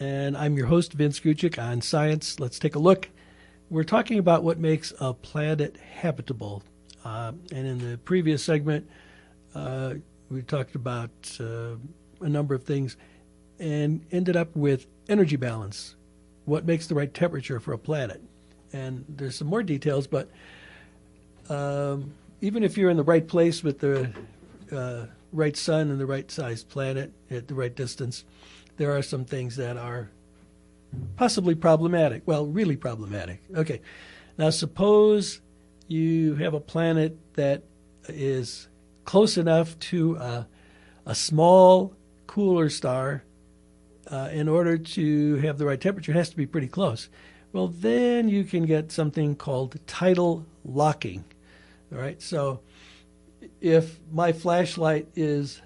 and I'm your host, Vince Gucic, on Science. Let's take a look. We're talking about what makes a planet habitable. And in the previous segment, we talked about a number of things and ended up with energy balance, what makes the right temperature for a planet. And there's some more details, but even if you're in the right place with the right sun and the right sized planet at the right distance, there are some things that are possibly problematic. Well, really problematic. Okay. Now, suppose you have a planet that is close enough to a small, cooler star. In order to have the right temperature, it has to be pretty close. Well, then you can get something called tidal locking. All right. So if my flashlight is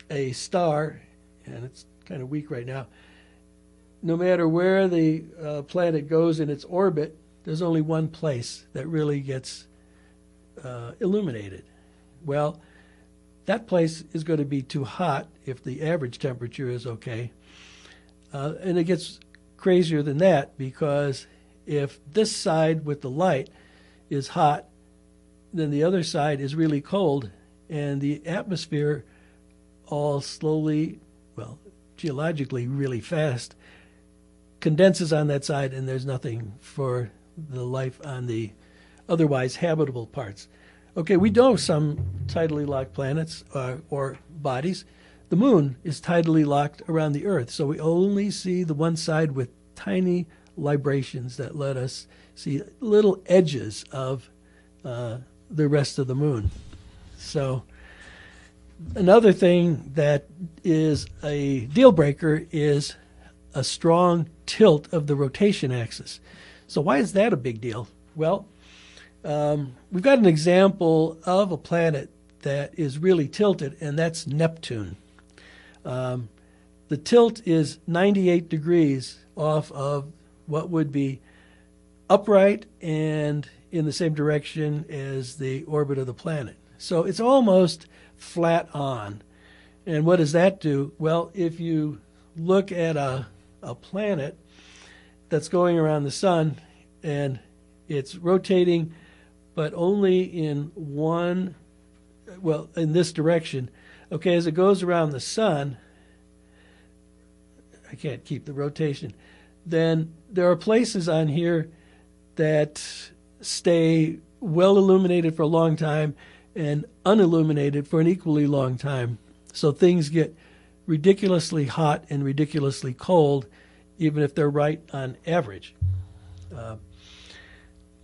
a star, and it's kind of weak right now, no matter where the planet goes in its orbit, there's only one place that really gets illuminated. Well, that place is going to be too hot if the average temperature is okay. And it gets crazier than that, because if this side with the light is hot, then the other side is really cold, and the atmosphere all slowly, well, geologically really fast, condenses on that side, and there's nothing for the life on the otherwise habitable parts. Okay, we know some tidally locked planets or bodies. The moon is tidally locked around the Earth, so we only see the one side with tiny librations that let us see little edges of the rest of the moon. So another thing that is a deal breaker is a strong tilt of the rotation axis. So why is that a big deal? Well, we've got an example of a planet that is really tilted, and that's Neptune. The tilt is 98 degrees off of what would be upright and in the same direction as the orbit of the planet. So it's almost flat on. And what does that do? Well, if you look at a planet that's going around the sun and it's rotating, but only in in this direction. Okay, as it goes around the sun, I can't keep the rotation, then there are places on here that stay well illuminated for a long time and unilluminated for an equally long time. So things get ridiculously hot and ridiculously cold, even if they're right on average.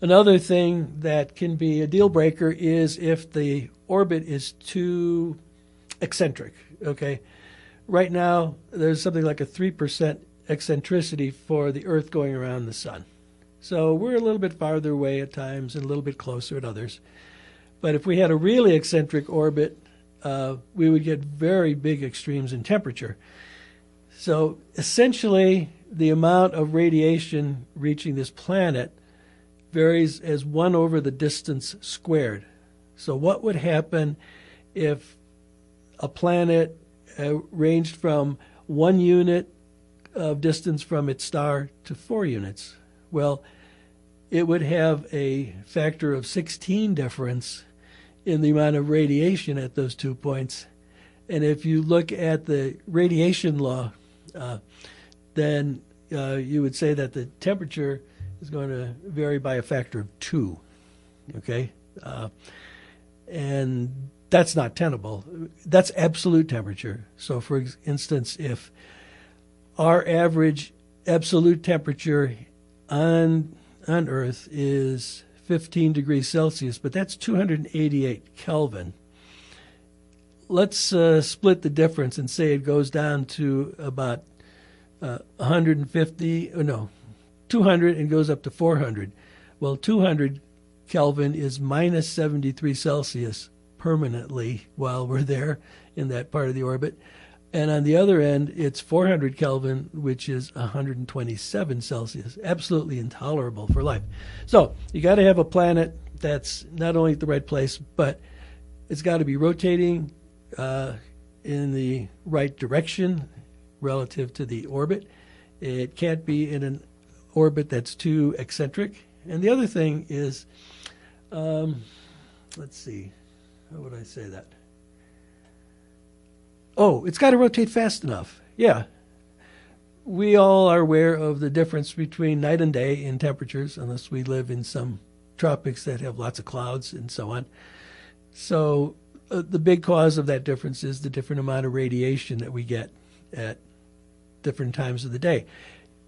Another thing that can be a deal breaker is if the orbit is too eccentric. Okay, right now there's something like a 3% eccentricity for the Earth going around the sun. So we're a little bit farther away at times and a little bit closer at others. But if we had a really eccentric orbit, we would get very big extremes in temperature. So essentially, the amount of radiation reaching this planet varies as 1 over the distance squared. So what would happen if a planet ranged from 1 unit of distance from its star to 4 units? Well, it would have a factor of 16 difference in the amount of radiation at those 2 points. And if you look at the radiation law, then you would say that the temperature is going to vary by a factor of 2. Okay? And that's not tenable. That's absolute temperature. So, for instance, if our average absolute temperature on Earth is 15 degrees Celsius, but that's 288 Kelvin. Let's split the difference and say it goes down to about 200 and goes up to 400. Well, 200 Kelvin is minus 73 Celsius permanently while we're there in that part of the orbit. And on the other end, it's 400 Kelvin, which is 127 Celsius. Absolutely intolerable for life. So you got to have a planet that's not only at the right place, but it's got to be rotating in the right direction relative to the orbit. It can't be in an orbit that's too eccentric. And the other thing is, let's see, how would I say that? Oh, it's got to rotate fast enough. Yeah. We all are aware of the difference between night and day in temperatures, unless we live in some tropics that have lots of clouds and so on. So the big cause of that difference is the different amount of radiation that we get at different times of the day.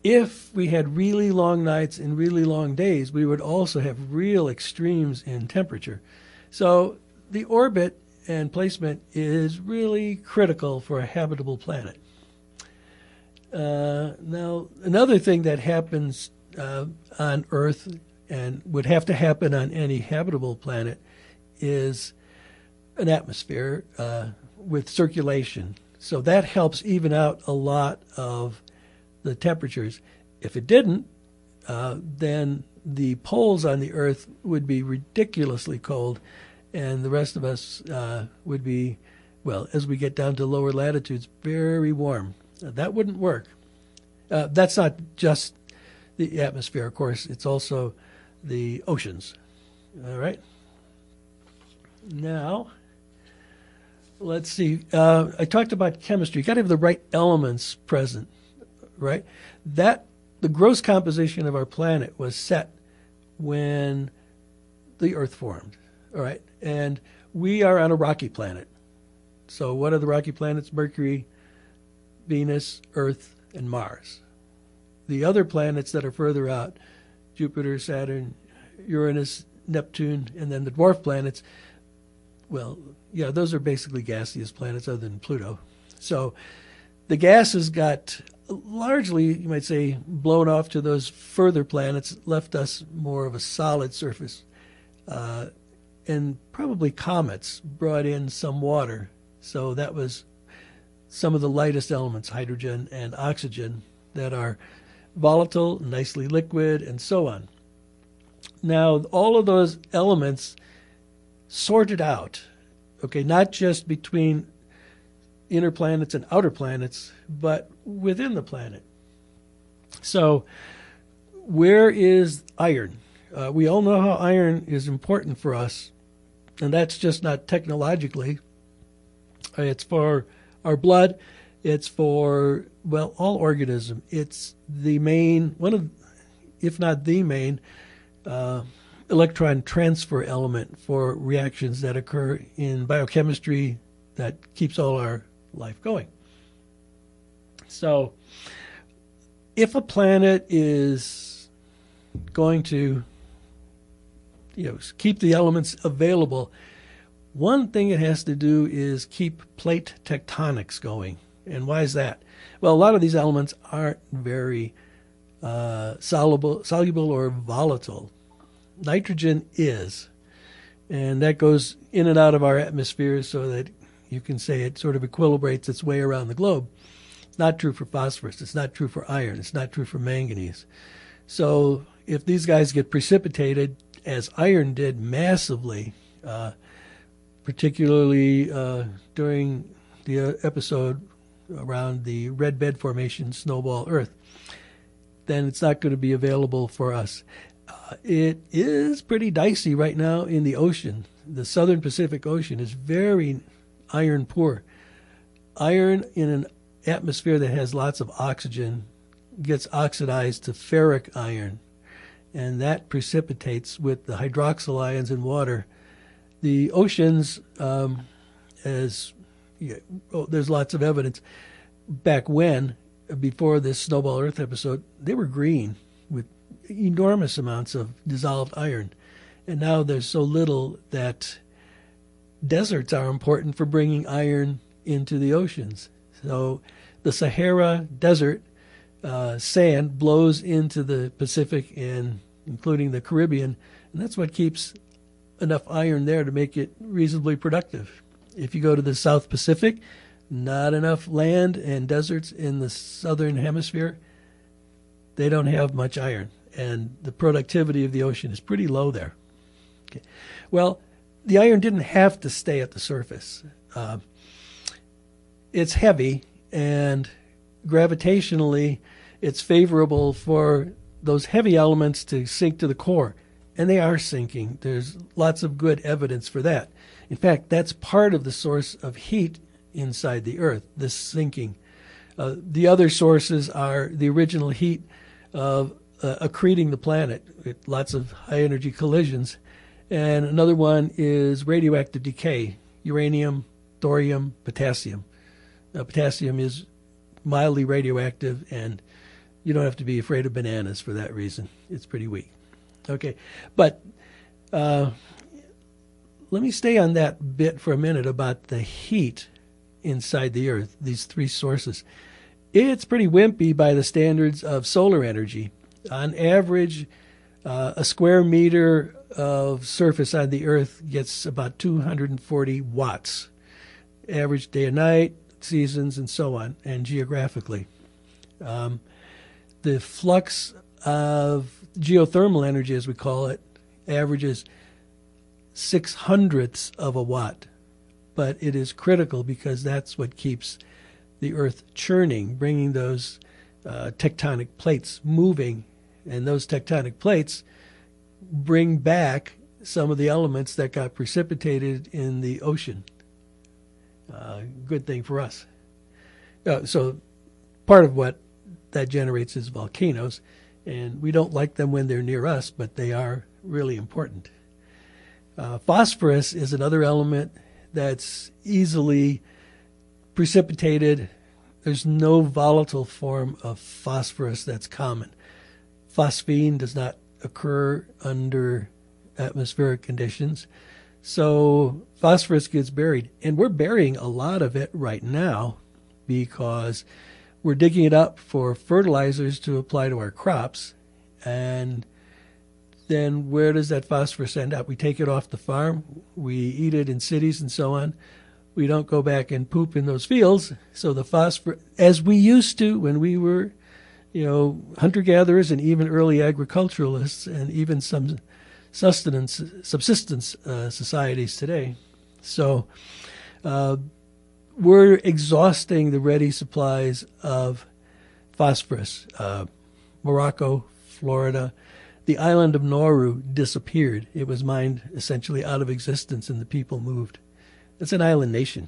If we had really long nights and really long days, we would also have real extremes in temperature. So the orbit and placement is really critical for a habitable planet. Now, another thing that happens on Earth and would have to happen on any habitable planet is an atmosphere with circulation. So that helps even out a lot of the temperatures. If it didn't, then the poles on the Earth would be ridiculously cold, and the rest of us would be, well, as we get down to lower latitudes, very warm. That wouldn't work. That's not just the atmosphere, of course. It's also the oceans. All right. Now, let's see. I talked about chemistry. You got to have the right elements present, right? The gross composition of our planet was set when the Earth formed. All right. And we are on a rocky planet. So what are the rocky planets? Mercury, Venus, Earth, and Mars. The other planets that are further out, Jupiter, Saturn, Uranus, Neptune, and then the dwarf planets, well, yeah, those are basically gaseous planets other than Pluto. So the gases got largely, you might say, blown off to those further planets, left us more of a solid surface. And probably comets brought in some water. So that was some of the lightest elements, hydrogen and oxygen, that are volatile, nicely liquid, and so on. Now, all of those elements sorted out, okay, not just between inner planets and outer planets, but within the planet. So where is iron? We all know how iron is important for us, and that's just not technologically. It's for our blood. It's for, well, all organism. It's the main, one of, if not the main, electron transfer element for reactions that occur in biochemistry that keeps all our life going. So if a planet is going to keep the elements available, one thing it has to do is keep plate tectonics going. And why is that? Well, a lot of these elements aren't very soluble or volatile. Nitrogen is, and that goes in and out of our atmosphere so that you can say it sort of equilibrates its way around the globe. It's not true for phosphorus. It's not true for iron. It's not true for manganese. So if these guys get precipitated, as iron did massively, particularly during the episode around the red bed formation, Snowball Earth, then it's not going to be available for us. It is pretty dicey right now in the ocean. The southern Pacific Ocean is very iron poor. Iron in an atmosphere that has lots of oxygen gets oxidized to ferric iron, and that precipitates with the hydroxyl ions in water. The oceans, there's lots of evidence, back when, before this Snowball Earth episode, they were green with enormous amounts of dissolved iron. And now there's so little that deserts are important for bringing iron into the oceans. So the Sahara Desert sand blows into the Pacific and including the Caribbean, and that's what keeps enough iron there to make it reasonably productive. If you go to the South Pacific, not enough land and deserts in the southern hemisphere, they don't have much iron, and the productivity of the ocean is pretty low there. Okay. Well, the iron didn't have to stay at the surface. It's heavy, and gravitationally, it's favorable for those heavy elements to sink to the core. And they are sinking. There's lots of good evidence for that. In fact, that's part of the source of heat inside the Earth, this sinking. The other sources are the original heat of accreting the planet, with lots of high-energy collisions. And another one is radioactive decay, uranium, thorium, potassium. Potassium is mildly radioactive, and you don't have to be afraid of bananas for that reason. It's pretty weak. Okay, but let me stay on that bit for a minute about the heat inside the Earth, these three sources. It's pretty wimpy by the standards of solar energy. On average, a square meter of surface on the Earth gets about 240 watts. Average day and night, seasons, and so on, and geographically. The flux of geothermal energy, as we call it, averages 0.06 of a watt. But it is critical because that's what keeps the Earth churning, bringing those tectonic plates moving. And those tectonic plates bring back some of the elements that got precipitated in the ocean. Good thing for us. So part of what that generates is volcanoes. And we don't like them when they're near us, but they are really important. Phosphorus is another element that's easily precipitated. There's no volatile form of phosphorus that's common. Phosphine does not occur under atmospheric conditions. So phosphorus gets buried. And we're burying a lot of it right now because we're digging it up for fertilizers to apply to our crops. And then where does that phosphorus end up? We take it off the farm. We eat it in cities and so on. We don't go back and poop in those fields. So the phosphorus, as we used to when we were, hunter-gatherers and even early agriculturalists and even some subsistence societies today. So we're exhausting the ready supplies of phosphorus. Morocco, Florida, the island of Nauru disappeared. It was mined essentially out of existence and the people moved. It's an island nation.